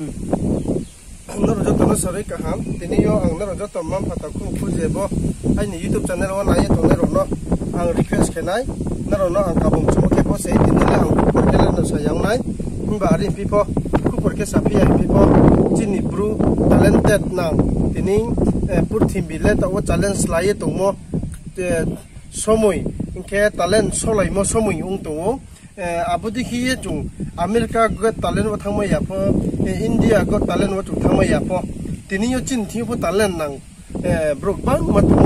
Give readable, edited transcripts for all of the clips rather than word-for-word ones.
Narojo tono sorry kaham. Tini yo ang narojo tomam pataku kujebo. Ai ni YouTube channel wa nai to narono ang request kenai. Narono ang kabum chumo ke po sei tini le ang porkela no sayang nai. Mbari pipo ku porke sapi ai pipo. Chini bru talented nang. Tini pur thimbile to challenge lai to mo somoi inke talent solai mo somoi ung to abudi khiye chung America got talent wa thangma ya po India got talent wa chung thangma ya po tini yo chin thi po talent nang brok bang ma to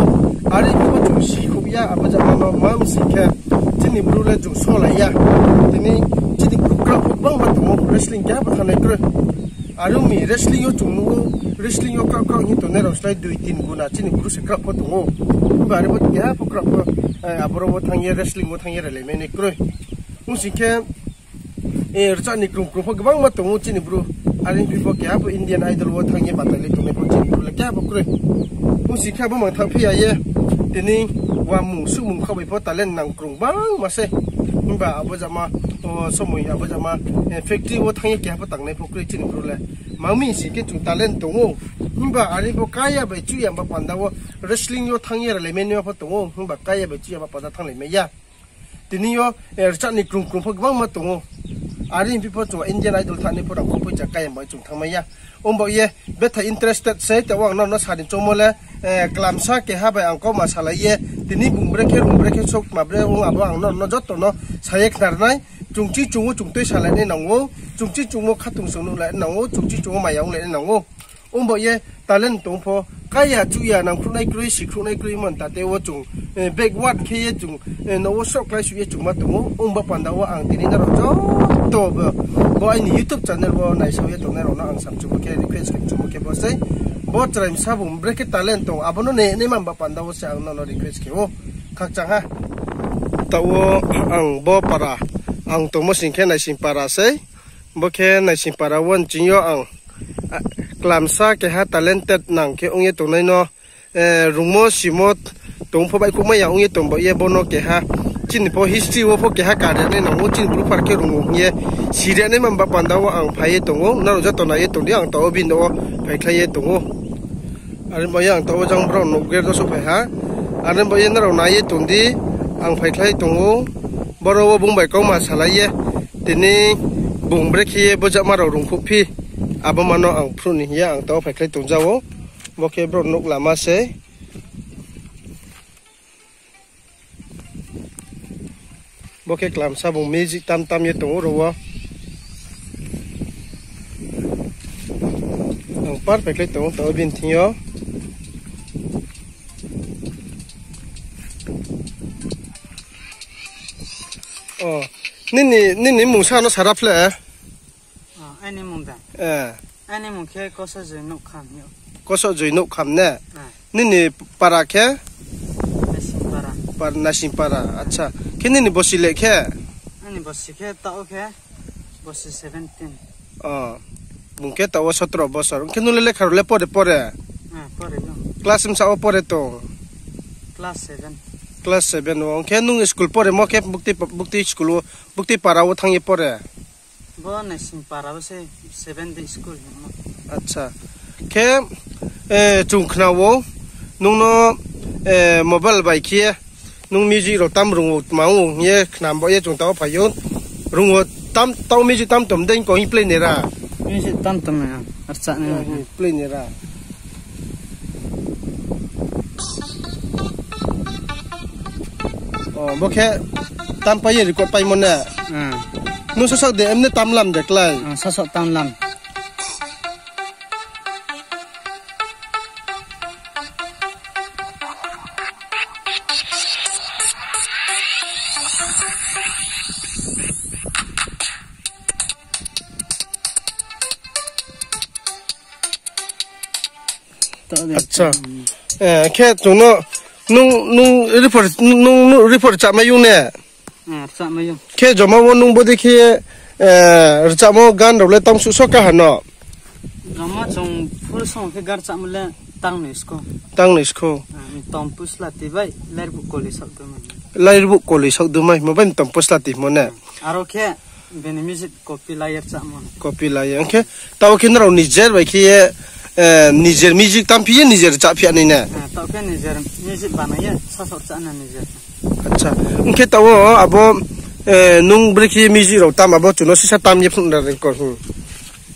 ari ko chung si khu ya abaja ma mam sikhe chini bru le chung solai ya tini chini krok bang ma to wrestling ya ba thanai kre Arumi wrestling yo chung wrestling yo krok hi to nero slide 2-3 guna chini bru se krok po to bari bo ya po krok po abro bo thangye wrestling bo thangye le me ne kre Musike rchani krum krum gbang ma tongu chini bro arin pipo kya po Indian Idol wo thangye batali to me po chini bro le kya po kre musika bo mang thang phia ye tini wa mu su mu khabai po talent nang krum bang ma se ba abojama to somoi abojama factory wo thangye kya po tangne po kre chini bro le mami sike chu talent tongu ba arin po kaya ba chu ya ba panda wo wrestling yo thangye le me ne po tongu ba kaya ba chu ya ba pada thang le me ya Tini yo rchani krum krum gbang ma tongo arin pipo chu Indian Idol thani pora ko poja kai ma chung thangmaya ombo ye betha interested sei ta wang no sadin chomole klamsa ke ha ba angko masala ye tini bumbre ke sok mabre ong abang no jotto no sayek narnai chungchi chungu chungtoi salane nango chungchi chungu khatung sunu la nango chungchi chungu mayang le nango ombo ye talent tongpho kaya chuya nang khunai krui sikhunai krui man ta te wo chung backward ke ye chung no wo sok lai su ye chung ma tongo omba panda wa ang tini na ro to bo ai ni YouTube channel bo nai so ye to na ro na ang sam chu ke request ke chu ke bo sai bo traim sabum break talent to abono ne man ba panda wo sa no request ke wo khak chang ha ta wo ang bo para ang to mo sin ke nai sin para sai bo ke nai sin para won jin yo ang Klamsa ke ha talented nang ke ongye to nai no rungmo simot tong pho bai ku ma ya ongye tong bo ye bono ke ha chin pho history wo pho ke ha ka de nang wo chin bru par ke rungu ye sire ne mam ba panda wo ang phai tong wo na ro ja to na ye tong yang to bin do phai khai ye tong wo arin bo yang to jang bro no ge do so phai ha arin bo ye na ro na ye tong di ang phai khai tong wo boro wo bung bai ko ma sala ye tini bung bre khi bo ja ma ro rung phu phi Abamano ang pruni ya ang tao phai tung jawo boke bro nok lama se boke klam sabung music tam ye tung ro wa ang par phai tung tao bin thio oh nini musa no sarap le Ani mung da. Ani mung ke kosa joi nok kham yo. Kosa joi nok kham ne. Nini para ke? Nasim para. Par nasim para. Acha. Kini ni bosi le ke? Ani bosi ke ta ke. Bosi 17. Mungke ta 17 bosor. Kinu le khar le pore. Pore yo. Class im sa pore to. Class 7. Class 7 wo. Kenung school pore mo ke bukti school bukti para wo thang ye pore. Bo nasim para se 7 day school Acha ke chung khna wo nung no mobile bai khie nung music ro tam rung ma wo ye khnam bo ye chung taw phayon rung tam taw music tam tom den ko hi play ne ra music tam ya archa ne play ne ra bo ke tam pa ye record pai mon na Nu sosok de emne tamlam de klai. Sosok tamlam. Acha. Ke tuno nung report cha mayung ne. Sa mayung. Ke joma wo nung bodi ke cha mo gan ro le tam su so ka hano. Joma chung phur song ke gar cha mule tang ni sko. Tom pusla ti bai ler bu koli sak du mai. Ler bu koli sak du mai mo ban tom pusla ti mo ne. Aro ke beni music copy layer sama. Copy layer, okay. Tahu kena orang Niger, bagi Niger music tampiye Niger capi ni ne. Tahu kan Niger music banaya, sasor cana Niger. Acha, okay tahu abo nung beri music rau tam abo cuno sisa tam ye pun dari kau.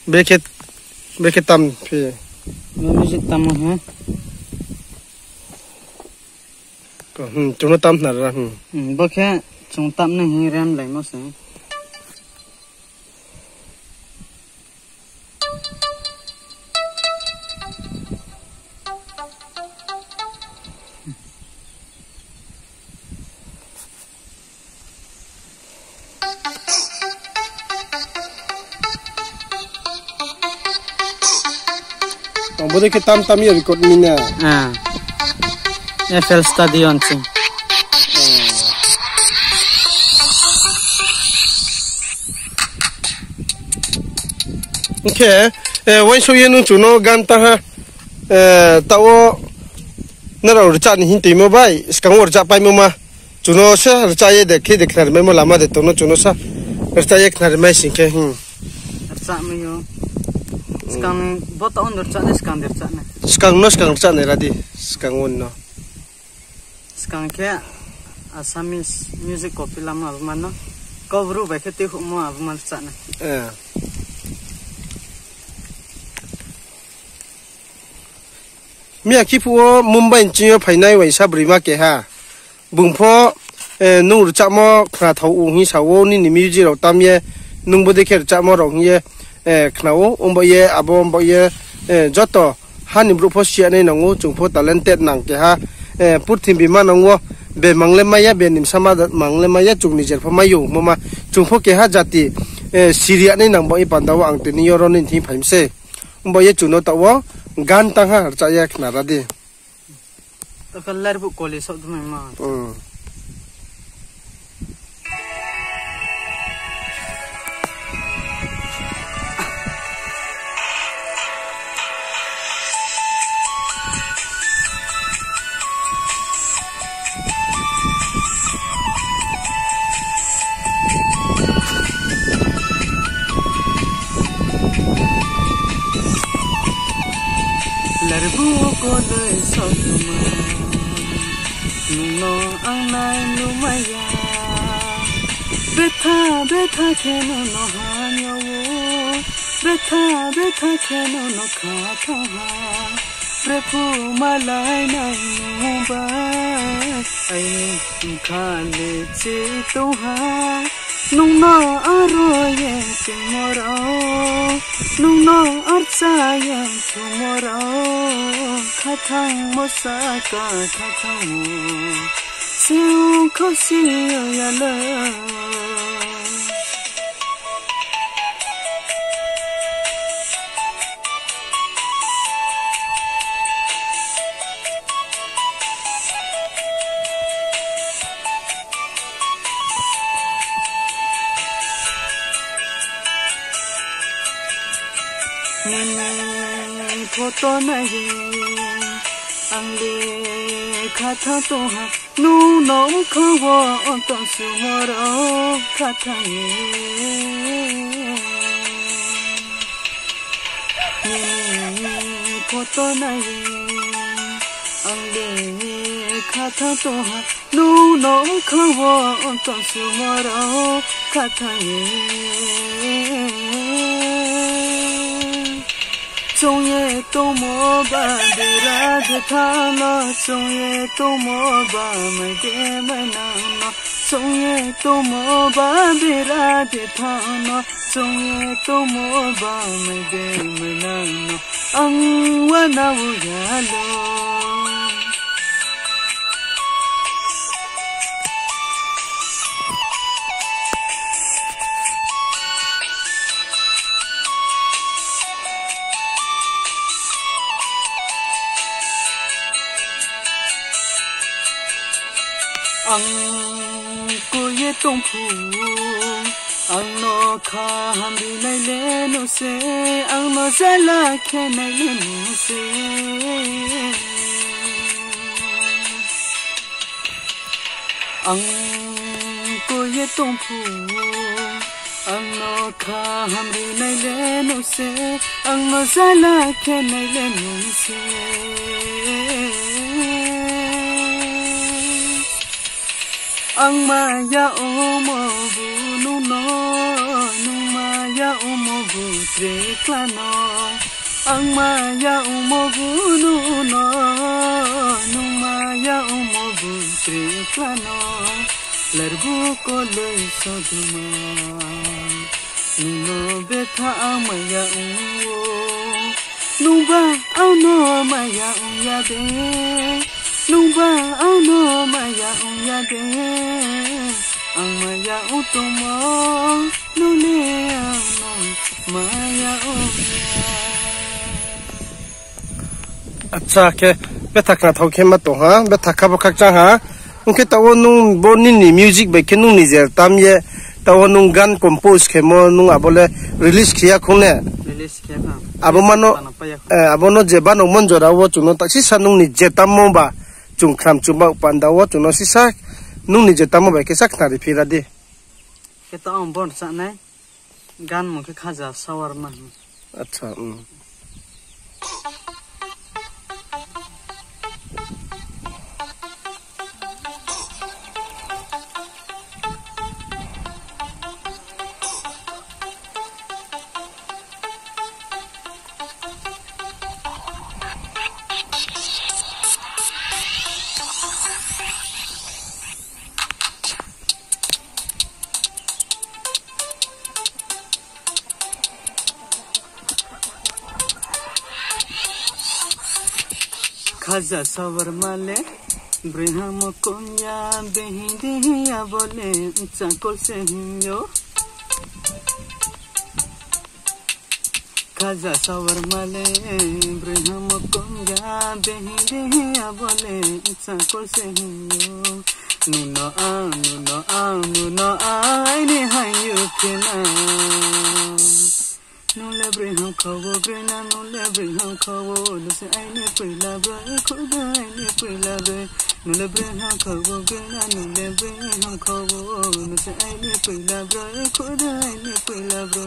Beri tam pi. Music tam ha. Cuno tam nara. Bokeh chung tam na hiram lai mo se. Boleh kita tam ya record ni na. FL Stadion sih. Okay, wan show ye nung cuno ganta ha. Tahu nara urca ni hinti mo bai. Sekarang urca pai mo ma. Cuno sa urca ye dekhi deknar me mo lama de tono cuno sa. Urca ye deknar me singke. Urca me yo. Sekarang bota on urca ni sekarang urca ni. Sekarang urca ni radi. Sekarang on no. Sekarang ke Assamese music copy lama apa mana? Kau baru baca tu mau apa mana urca ni. Mia kipu Mumbai cium painai waisa berima ke ha. Bungpo nung urca mo kena tahu ungi sawo ni music rau tam ye nung bude ke urca mo rau ye kenau umbo ye abo umbo ye joto hani brupo sia ni nangu jungpo talented nang ke ha putin bima nangu be mangle maya be nim sama mangle maya jung ni jer pamayu mama jungpo ke ha jati Syria ni nang bo ipandawa ang tini yoron ni tim paimse umbo ye juno tawo gan tangha caya kena radi. Tak kelar bu koli sok tu memang. Lerbu kole sotuma, nuno anai numaya. Betha keno no hanyo, betha keno no kataha. Prepu malai nai nuba, ai khale chituha. Nuno aroye tomorrow, nuno archaye tomorrow. Khathang mosaka khathang mo, siu khosi yala. Photo nahi angle khatha to ha nu nom khawo to sumoro khatha ni photo nahi angle khatha to ha nu nom khawo to sumoro khatha Trong ye to mo ba de ra de tha na trong ye to mo ba mai de mai na na trong ye to mo ba de ra de tha na trong ye to mo ba mai de mai na na ang wa na wu ya lo Ang kuye tongpu ang no kham bi nai le no se ang no zala khe nai le no se ang kuye tongpu ang kha hamri nai le nu se ang mazala khe nai le nu se ang maya omo bu nu no nu maya omo bu tre klano ang maya omo bu nu no nu maya omo bu tre klano larbu ko le soduma no betha maya o nu ba au no maya ya de nu ba au no maya ya de ang maya o to mo no le no maya o अच्छा के बेथा का थौ के मत हा बेथा का बखक चा हा उनके तव नु बोनी नि म्यूजिक बे के नु नि जे ताम ये तव नु गान कंपोज के मो नु आबले रिलीज किया खुने रिलीज किया ना आबो मानो आबो नो जे बानो मन जरा वो चुनो तासी सानु नि जे ताम मो बा chung kham chung ba panda wo chuno si sak nu ni je tamu ba ke sak na ri phira de ke ta on bon sa nai gan mo ke khaja sawar ma acha khaja sawar male briham konya behi dehiya bole chakol se hinyo khaja sawar male briham konya behi dehiya bole chakol se hinyo nuno ai ni hayu kena no le briham khawo grena no le briham khawo no se ai ne pila bra khuda ai ne pila bra no le briham khawo grena no le briham khawo no se ai ne pila bra khuda ai ne pila bra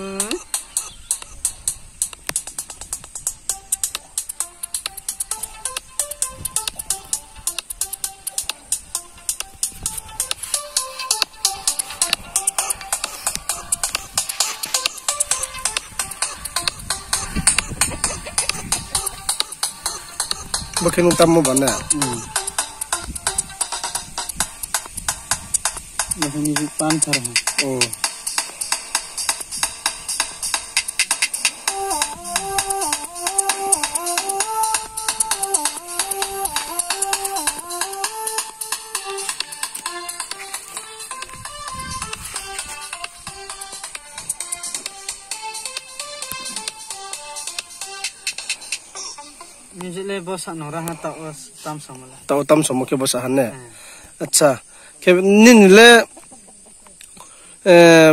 Bakit nung tamo ba na? Music panthar ha. Oh. Music le bosa no raha ta os tam samala. Ta tam somo ke bosa hanne. Acha. Ke nin le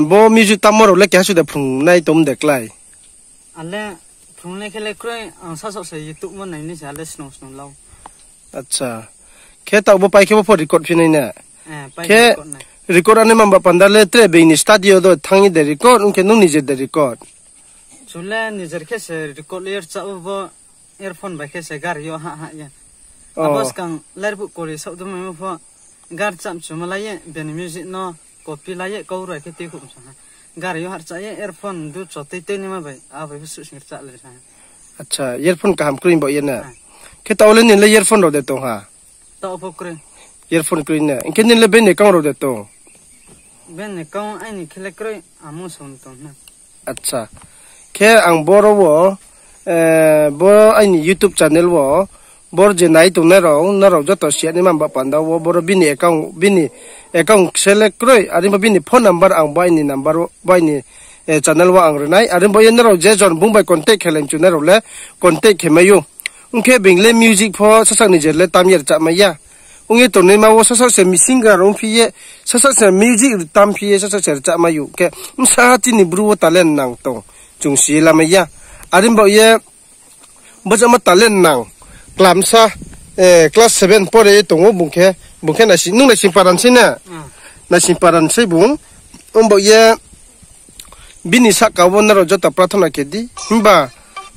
bo music tamoro le kya su de phung nai tom de klai. Ale phung le khele kroi sa sa se youtube mon nai ni sa le snow law. Acha. Ke ta bo pai ke bo record phi nai na. Pai record nai. Record ane mamba pandale tre be ni studio do thangi de record unke nu ni je de record. Chule ni jer ke se record ler cha bo earphone ba ke se gar yo ha ya. Abos kang lerbu kori sa du me fo gar cham chumala ye ben music no copy la ye ko ro ke te ku sa. Gar yo har cha ye earphone du chote te ni ma bai a bai su sing cha le sa. Acha earphone ka ham krin bo ye na. Ke ta ole ni le earphone ro de to ha. Ta opo kre. Earphone krin na. Inke ni le ben ne kang ro de to. Ben ne kang ai ni khele kre amu son to na. Acha. Ke ang boro wo bo ani YouTube channel wo bor je nai tu na ro joto sia ni mamba panda wo boro bini account select kroi ari ma bini phone number ang bai ni number bai ni channel wa ang renai ari bo yen ro je jon bung bai contact khelen chu na ro le contact khemayu unke bingle music pho sasak ni je le tam yer cha ma ya unge to ne ma wo sasak se missing ga rom phi ye sasak se music tam phi ye sasak se cha ma yu ke sa ti ni bru wo talent nang to chung si la ma ya ari bo ye bajama talent nang Klamsa class 7 pore tongo bungke na si nung na simparan sina na simparan sai bung umbo ye bini sakabo naro jota pratana kedi himba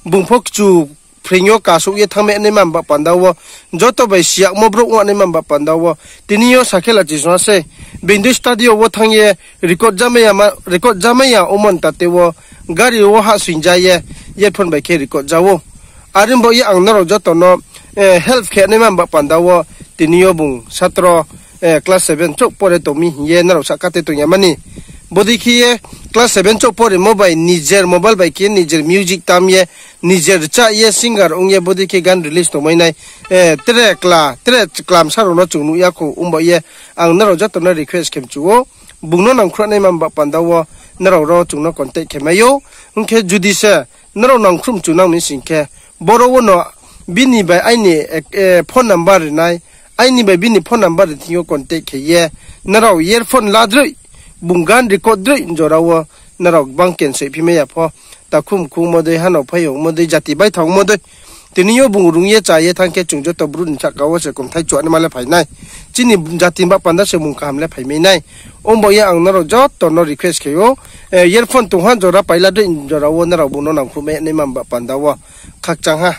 bungphok chu prinyo kasu ye thame ne mamba pandawo joto bai siak mobrok wa ne mamba pandawo tiniyo sakhela jisna se bindu stadio wo thangye record jamaya omon tatewo gari wo ha swinjaye ye phon bai ke record jawo arimbo ye angnaro joto no health care ne mamba pandawo tiniyo bung satro class 7 chok pore tomi ye naro sakate to yamani bodikhiye class 7 chok pore mobile by ke nijer music tamye nijer cha ye singer ongye bodikhe gan release to mainai tre klam saro no chungnu ya ko umba ye ang naro jato na request kem chuo bungno nang khra nei mamba pandawo naro ro chungno contact kemayo unke judise naro nang khrum chunang ni singke boro wono bini by aini phone number nai aini by bini phone number thiyo contact ke ye naro earphone ladroi bungan record dre jorawo narok bangken se phimeya pho takhum khu modei hano phayong modei jati bai thong modei tiniyo bungrung ye cha ye thangke chungjo to brun chakawo se kum thai chuan mala phainai chini jati ba panda se mung kam le phaimei nai ombo ye ang naro jot to no request keyo earphone tu han jora paila de jorawo naro buno nang khume ne mamba pandawo khakchang ha